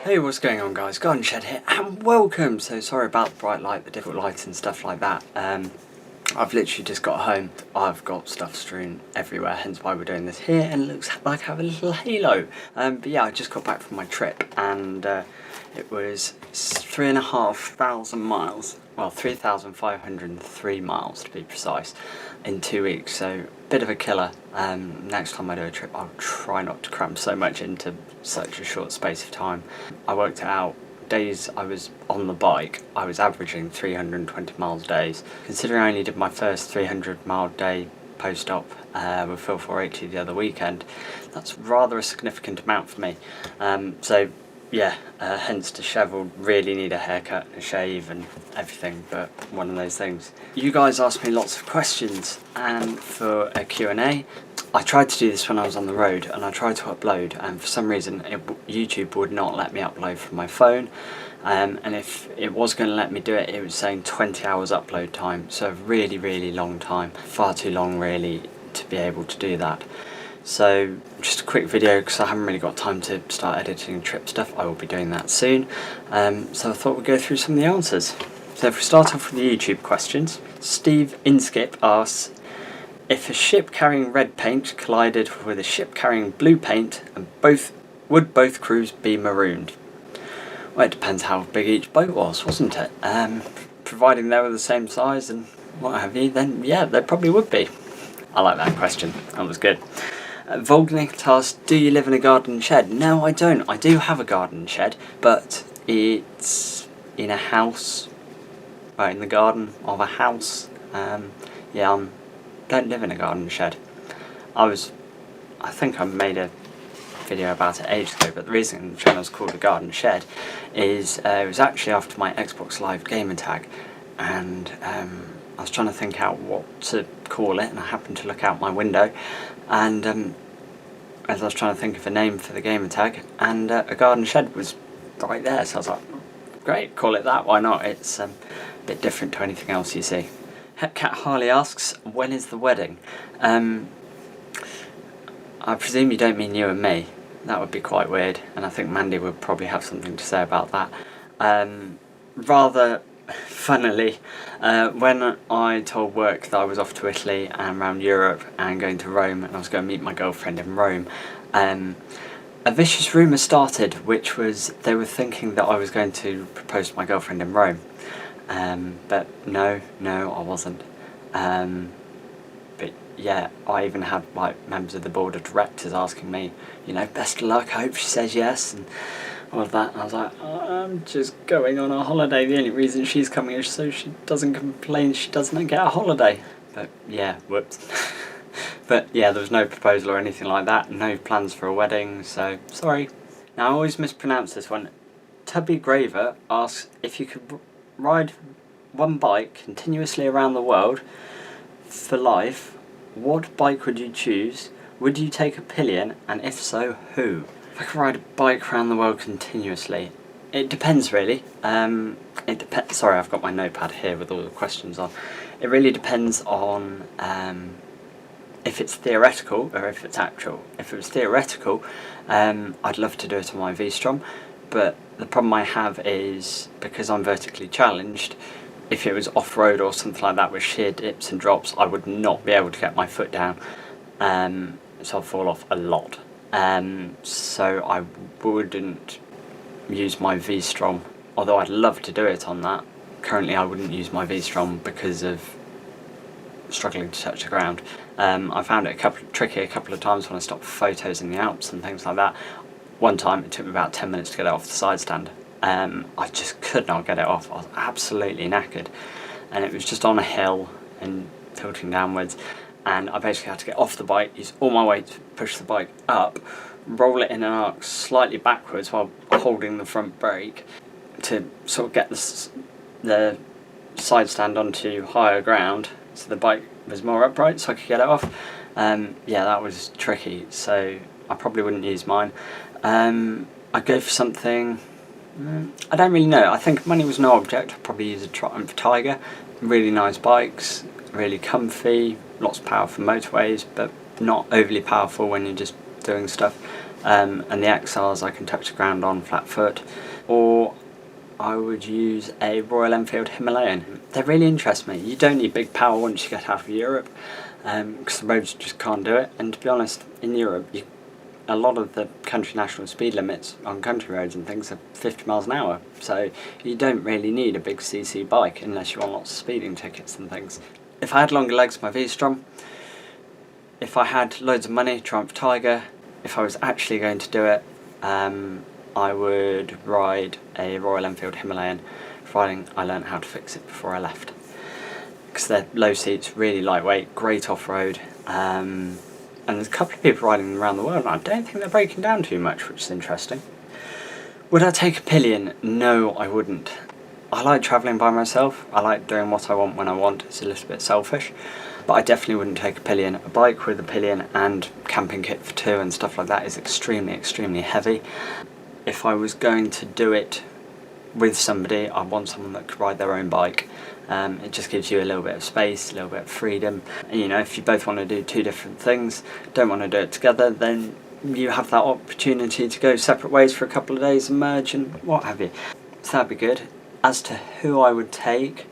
Hey, what's going on guys? Garden Shed here and welcome! So sorry about the bright light, the difficult lights and stuff like that. I've literally just got home. I've got stuff strewn everywhere, hence why we're doing this here, and it looks like I have a little halo. But yeah, I just got back from my trip and it was 3,500 miles, well 3,503 miles to be precise, in 2 weeks, so bit of a killer. Next time I do a trip I'll try not to cram so much into such a short space of time. I worked it out, days I was on the bike I was averaging 320 miles days. Considering I only did my first 300 mile day post-op with Phil 480 the other weekend, that's rather a significant amount for me. So yeah, hence dishevelled, really need a haircut and a shave and everything, but one of those things. You guys asked me lots of questions, and for a Q&A, I tried to do this when I was on the road and I tried to upload, and for some reason YouTube would not let me upload from my phone, and if it was going to let me do it, it was saying 20 hours upload time, so a really long time, far too long really to be able to do that. So just a quick video because I haven't really got time to start editing trip stuff. I will be doing that soon. So I thought we'd go through some of the answers. So if we start off with the YouTube questions, Steve Inskip asks, if a ship carrying red paint collided with a ship carrying blue paint, and would both crews be marooned? Well, it depends how big each boat was, wasn't it? Providing they were the same size and what have you, then yeah, they probably would be. I like that question. That was good. Volgnik asks, do you live in a garden shed? No, I don't. I do have a garden shed, but it's in a house, in the garden of a house. Yeah, I don't live in a garden shed. I think I made a video about it ages ago, but the reason the channel's called a garden shed is it was actually after my Xbox Live gamer tag, and I was trying to think out what to call it, and I happened to look out my window, and as I was trying to think of a name for the gamer tag, and a garden shed was right there, so I was like, great, call it that, why not? It's a bit different to anything else you see. Cat Harley asks, when is the wedding? I presume you don't mean you and me. That would be quite weird, and I think Mandy would probably have something to say about that. Rather funnily, when I told work that I was off to Italy and around Europe and going to Rome, and I was going to meet my girlfriend in Rome, a vicious rumour started, which was they were thinking that I was going to propose to my girlfriend in Rome. But no, I wasn't. But yeah, I even had like members of the board of directors asking me, you know, best of luck, I hope she says yes, and all of that. And I was like, I'm just going on a holiday. The only reason she's coming is so she doesn't complain she doesn't get a holiday. But yeah, whoops. But yeah, there was no proposal or anything like that, no plans for a wedding, so sorry. Now I always mispronounce this one. Tubby Graver asks, if you could ride one bike continuously around the world for life, what bike would you choose? Would you take a pillion, and if so, who? If I could ride a bike around the world continuously, it depends really. It depends. Sorry, I've got my notepad here with all the questions on. It really depends on if it's theoretical or if it's actual. If it was theoretical, I'd love to do it on my V-Strom, but the problem I have is, because I'm vertically challenged, if it was off-road or something like that with sheer dips and drops, I would not be able to get my foot down, so I'll fall off a lot. So I wouldn't use my V-Strom, although I'd love to do it on that. Currently I wouldn't use my V-Strom because of struggling to touch the ground. I found it tricky a couple of times when I stopped for photos in the Alps and things like that. One time it took me about 10 minutes to get it off the side stand. I just could not get it off. I was absolutely knackered, and it was just on a hill and tilting downwards, and I basically had to get off the bike, use all my weight to push the bike up, roll it in an arc slightly backwards while holding the front brake to sort of get the side stand onto higher ground so the bike was more upright so I could get it off. Yeah, that was tricky, so I probably wouldn't use mine. I'd go for something, I don't really know. I think if money was no object, I'd probably use a Triumph Tiger. Really nice bikes, really comfy, lots of power for motorways, but not overly powerful when you're just doing stuff. and the XRs I can touch the ground on flat foot, or I would use a Royal Enfield Himalayan. They really interest me. You don't need big power once you get out of Europe, because the roads just can't do it. And to be honest, in Europe, a lot of the country national speed limits on country roads and things are 50 miles an hour. So you don't really need a big CC bike unless you want lots of speeding tickets and things. If I had longer legs, my V-Strom. If I had loads of money, Triumph Tiger. If I was actually going to do it, I would ride a Royal Enfield Himalayan, providing I learned how to fix it before I left. Because they're low seats, really lightweight, great off-road, and there's a couple of people riding them around the world, and I don't think they're breaking down too much, which is interesting. Would I take a pillion? No, I wouldn't. I like travelling by myself. I like doing what I want when I want. It's a little bit selfish. But I definitely wouldn't take a pillion. A bike with a pillion and camping kit for two and stuff like that is extremely, extremely heavy. If I was going to do it with somebody, I want someone that could ride their own bike. It just gives you a little bit of space, a little bit of freedom. And, you know, if you both want to do two different things, don't want to do it together, then you have that opportunity to go separate ways for a couple of days and merge and what have you. So that'd be good. As to who I would take,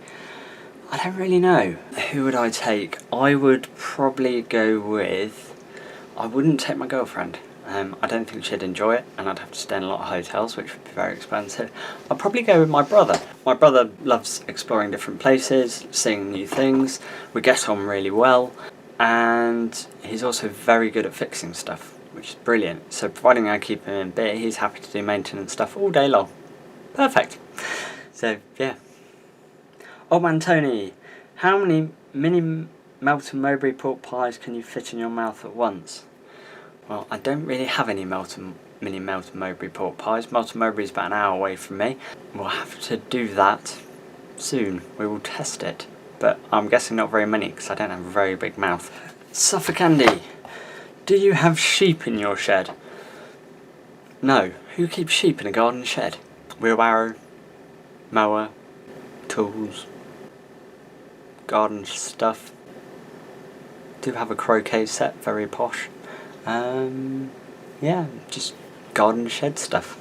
I don't really know. Who would I take? I would probably go with... I wouldn't take my girlfriend. I don't think she'd enjoy it, and I'd have to stay in a lot of hotels, which would be very expensive. I'd probably go with my brother. My brother loves exploring different places, seeing new things. We get on really well, and he's also very good at fixing stuff, which is brilliant. So providing I keep him in bit, he's happy to do maintenance stuff all day long. Perfect. So, yeah. Old Man Tony, how many mini Melton Mowbray pork pies can you fit in your mouth at once? Well, I don't really have any mini Melton Mowbray pork pies. Melton Mowbray is about an hour away from me. We'll have to do that soon. We will test it. But I'm guessing not very many because I don't have a very big mouth. Suffolk Andy, do you have sheep in your shed? No. Who keeps sheep in a garden shed? Wheelbarrow, mower, tools, garden stuff. Do have a croquet set, very posh. Yeah, just garden shed stuff.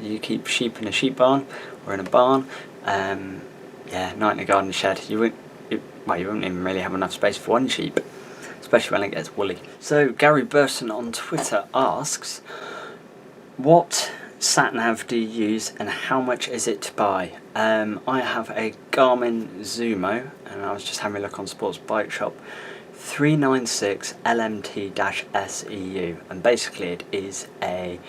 You keep sheep in a sheep barn or in a barn. Yeah, not in a garden shed. You wouldn't even really have enough space for one sheep, especially when it gets woolly. So Gary Burton on Twitter asks, what sat-nav do you use and how much is it to buy? I have a Garmin Zumo, and I was just having a look on Sports Bike Shop. 396 LMT-SEU, and basically it is a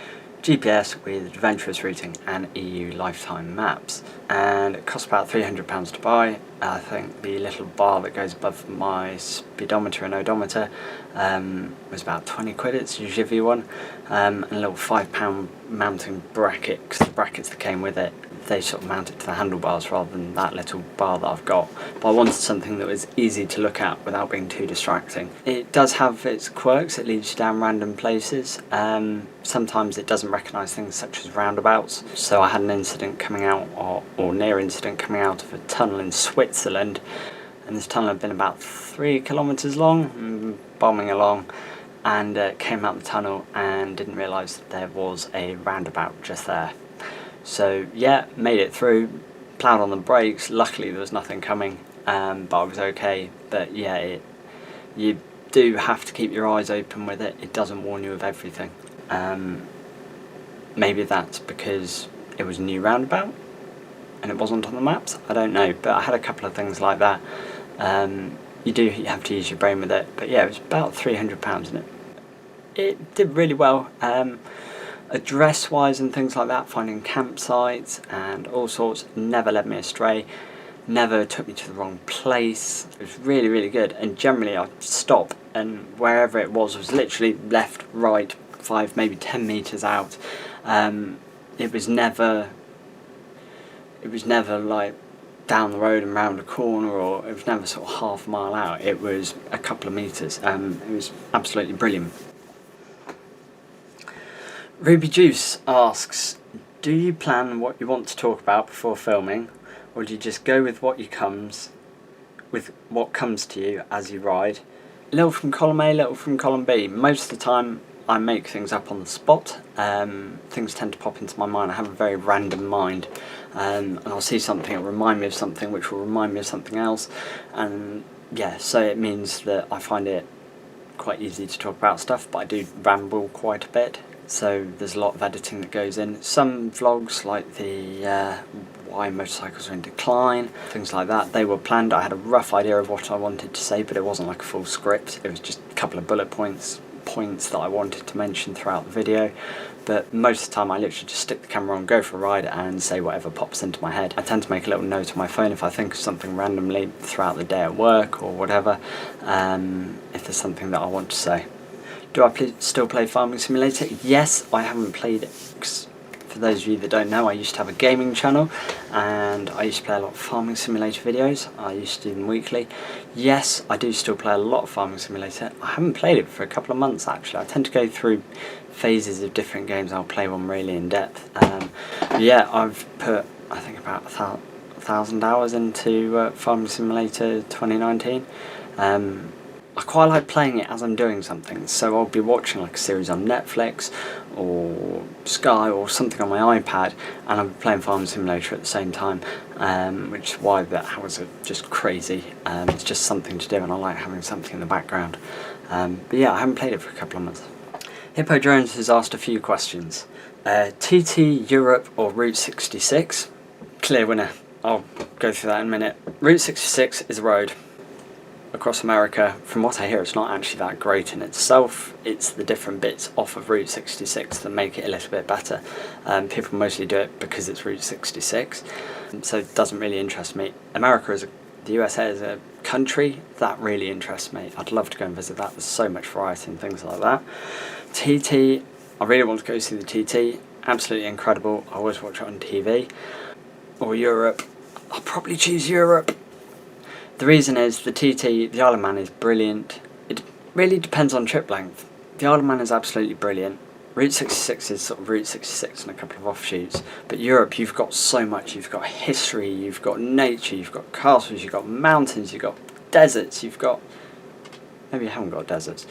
GPS with adventurous routing and EU lifetime maps, and it costs about £300 to buy. I think the little bar that goes above my speedometer and odometer was about 20 quid. It's a Givy one, and a little £5 mounting bracket, because the brackets that came with it, they sort of mount it to the handlebars rather than that little bar that I've got. But I wanted something that was easy to look at without being too distracting. It does have its quirks. It leads you down random places. Sometimes it doesn't recognise things such as roundabouts. So I had an incident coming out, or near incident coming out of a tunnel in Switzerland, and this tunnel had been about 3 kilometres long, bombing along, and came out the tunnel and didn't realise that there was a roundabout just there. So yeah, made it through, ploughed on the brakes. Luckily there was nothing coming, but I was okay. But yeah, you do have to keep your eyes open with it. It doesn't warn you of everything. Maybe that's because it was a new roundabout and it wasn't on the maps. I don't know, but I had a couple of things like that. You have to use your brain with it. But yeah, it was about £300, and it did really well. Address wise and things like that, finding campsites and all sorts, never led me astray, never took me to the wrong place. It was really, really good, and generally I'd stop and wherever it was literally left, right, 5, maybe 10 metres out. It was never like down the road and round a corner, or it was never sort of half a mile out. It was a couple of metres. It was absolutely brilliant. Ruby Juice asks, do you plan what you want to talk about before filming, or do you just go with what comes to you as you ride? Little from column A, little from column B. Most of the time I make things up on the spot. Things tend to pop into my mind. I have a very random mind, and I'll see something that'll remind me of something, which will remind me of something else, and yeah, so it means that I find it quite easy to talk about stuff, but I do ramble quite a bit. So there's a lot of editing that goes in. Some vlogs, like the why motorcycles are in decline, things like that, they were planned. I had a rough idea of what I wanted to say, but it wasn't like a full script. It was just a couple of bullet points that I wanted to mention throughout the video. But most of the time I literally just stick the camera on, go for a ride and say whatever pops into my head. I tend to make a little note on my phone if I think of something randomly throughout the day at work or whatever, if there's something that I want to say. Do I still play Farming Simulator? Yes, I haven't played it. For those of you that don't know, I used to have a gaming channel and I used to play a lot of Farming Simulator videos. I used to do them weekly. Yes, I do still play a lot of Farming Simulator. I haven't played it for a couple of months actually. I tend to go through phases of different games. I'll play one really in depth. Yeah, I've put I think about 1,000 hours into Farming Simulator 2019. I quite like playing it as I'm doing something, so I'll be watching like a series on Netflix or Sky or something on my iPad, and I'll be playing Farming Simulator at the same time, which is why the hours are just crazy. It's just something to do, and I like having something in the background. But yeah, I haven't played it for a couple of months. Hippo Drones has asked a few questions. TT Europe or Route 66? Clear winner. I'll go through that in a minute. Route 66 is a road across America. From what I hear, it's not actually that great in itself. It's the different bits off of Route 66 that make it a little bit better. People mostly do it because it's Route 66, so it doesn't really interest me. The USA as a country, that really interests me. I'd love to go and visit that. There's so much variety and things like that. TT, I really want to go see the TT. Absolutely incredible. I always watch it on TV. Or Europe. I'll probably choose Europe. The reason is the TT, the Isle of Man is brilliant. It really depends on trip length. The Isle of Man is absolutely brilliant. Route 66 is sort of Route 66 and a couple of offshoots. But Europe, you've got so much. You've got history, you've got nature, you've got castles, you've got mountains, you've got deserts, you've got... Maybe you haven't got deserts.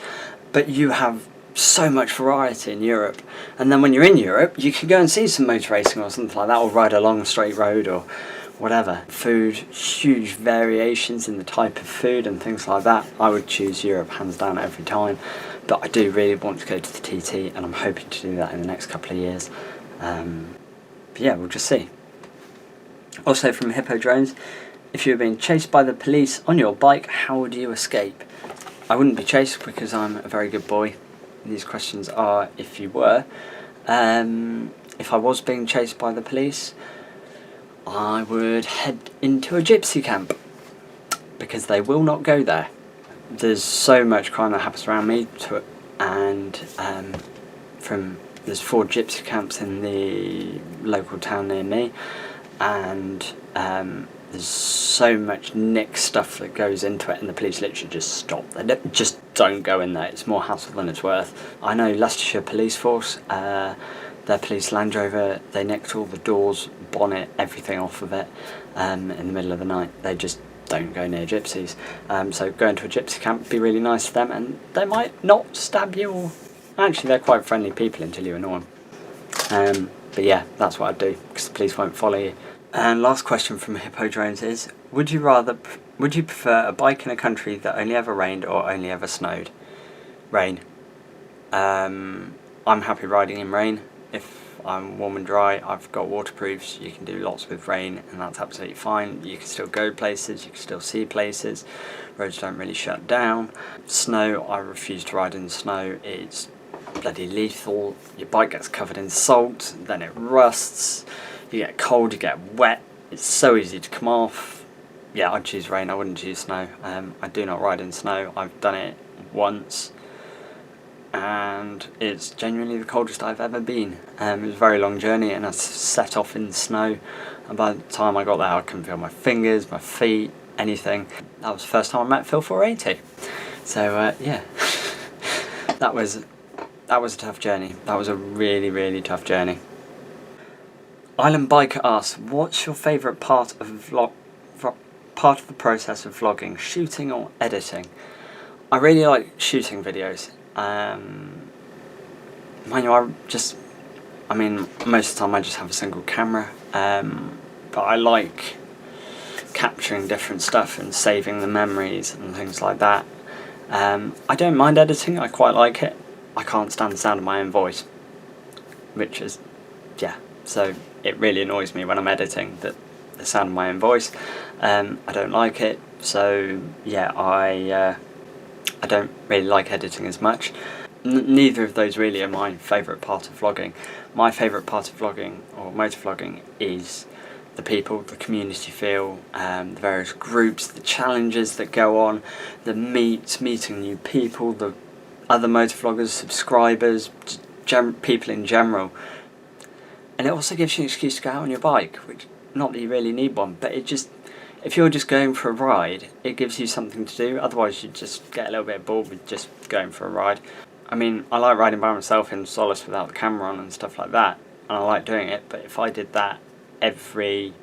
But you have so much variety in Europe. And then when you're in Europe, you can go and see some motor racing or something like that, or ride along a straight road or whatever. Food, huge variations in the type of food and things like that. I would choose Europe hands down every time, but I do really want to go to the TT, and I'm hoping to do that in the next couple of years. But yeah, we'll just see. Also from Hippo Drones, if you were being chased by the police on your bike, how would you escape? I wouldn't be chased because I'm a very good boy. These questions are if you were. If I was being chased by the police, I would head into a gypsy camp, because they will not go there. There's so much crime that happens around me, and there's 4 gypsy camps in the local town near me, and there's so much nick stuff that goes into it, and the police literally just stop. They just don't go in there. It's more hassle than it's worth. I know Leicestershire Police Force, their police Land Rover, they nicked all the doors, bonnet, everything off of it in the middle of the night. They just don't go near gypsies. So go into a gypsy camp, be really nice to them, and they might not stab you, or actually they're quite friendly people until you annoy them. But yeah, that's what I'd do, because the police won't follow you. And last question from Hippo Drones is, would you prefer a bike in a country that only ever rained or only ever snowed? Rain. I'm happy riding in rain. If I'm warm and dry, I've got waterproofs. You can do lots with rain, and that's absolutely fine. You can still go places, you can still see places. Roads don't really shut down. Snow, I refuse to ride in the snow. It's bloody lethal. Your bike gets covered in salt, then it rusts. You get cold, you get wet. It's so easy to come off. Yeah, I'd choose rain. I wouldn't choose snow. I do not ride in snow. I've done it once, and it's genuinely the coldest I've ever been. It was a very long journey, and I set off in the snow, and by the time I got there I couldn't feel my fingers, my feet, anything. That was the first time I met Phil 480. So yeah, that was a tough journey. That was a really, really tough journey. Island Biker asks, what's your favourite part of the process of vlogging, shooting or editing? I really like shooting videos. mind you, I mean, most of the time I just have a single camera, but I like capturing different stuff and saving the memories and things like that. I don't mind editing, I quite like it. I can't stand the sound of my own voice, which is, yeah, so it really annoys me when I'm editing, that the sound of my own voice. I don't like it, so yeah, I don't really like editing as much. Neither of those really are my favourite part of vlogging. My favourite part of vlogging, or motovlogging, is the people, the community feel, the various groups, the challenges that go on, the meeting new people, the other motovloggers, subscribers, people in general. And it also gives you an excuse to go out on your bike, which, not that you really need one, but it just, if you're just going for a ride, it gives you something to do. Otherwise you just get a little bit bored with just going for a ride. I mean, I like riding by myself in solace without the camera on and stuff like that, and I like doing it, but if I did that every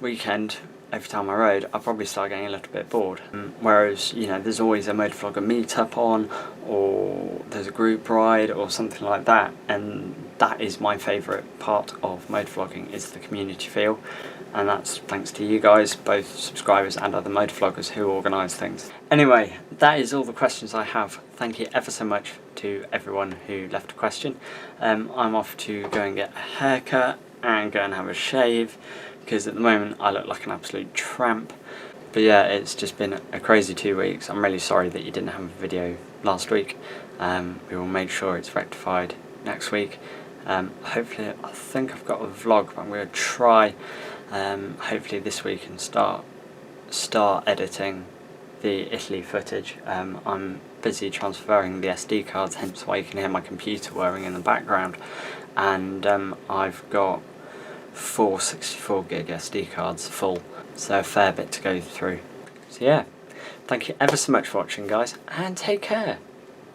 weekend, every time I rode, I'd probably start getting a little bit bored. Whereas, you know, there's always a motovlogger meetup on, or there's a group ride or something like that, and that is my favourite part of motovlogging, is the community feel. And that's thanks to you guys, both subscribers and other motovloggers who organise things. Anyway, that is all the questions I have. Thank you ever so much to everyone who left a question. I'm off to go and get a haircut and go and have a shave, because at the moment I look like an absolute tramp. But yeah, it's just been a crazy 2 weeks. I'm really sorry that you didn't have a video last week. We will make sure it's rectified next week. Hopefully, I think I've got a vlog, but I'm going to try hopefully this week and start editing the Italy footage. I'm busy transferring the SD cards, hence why you can hear my computer whirring in the background, and I've got 4 64 gig SD cards full, so a fair bit to go through. So yeah, thank you ever so much for watching, guys, and take care.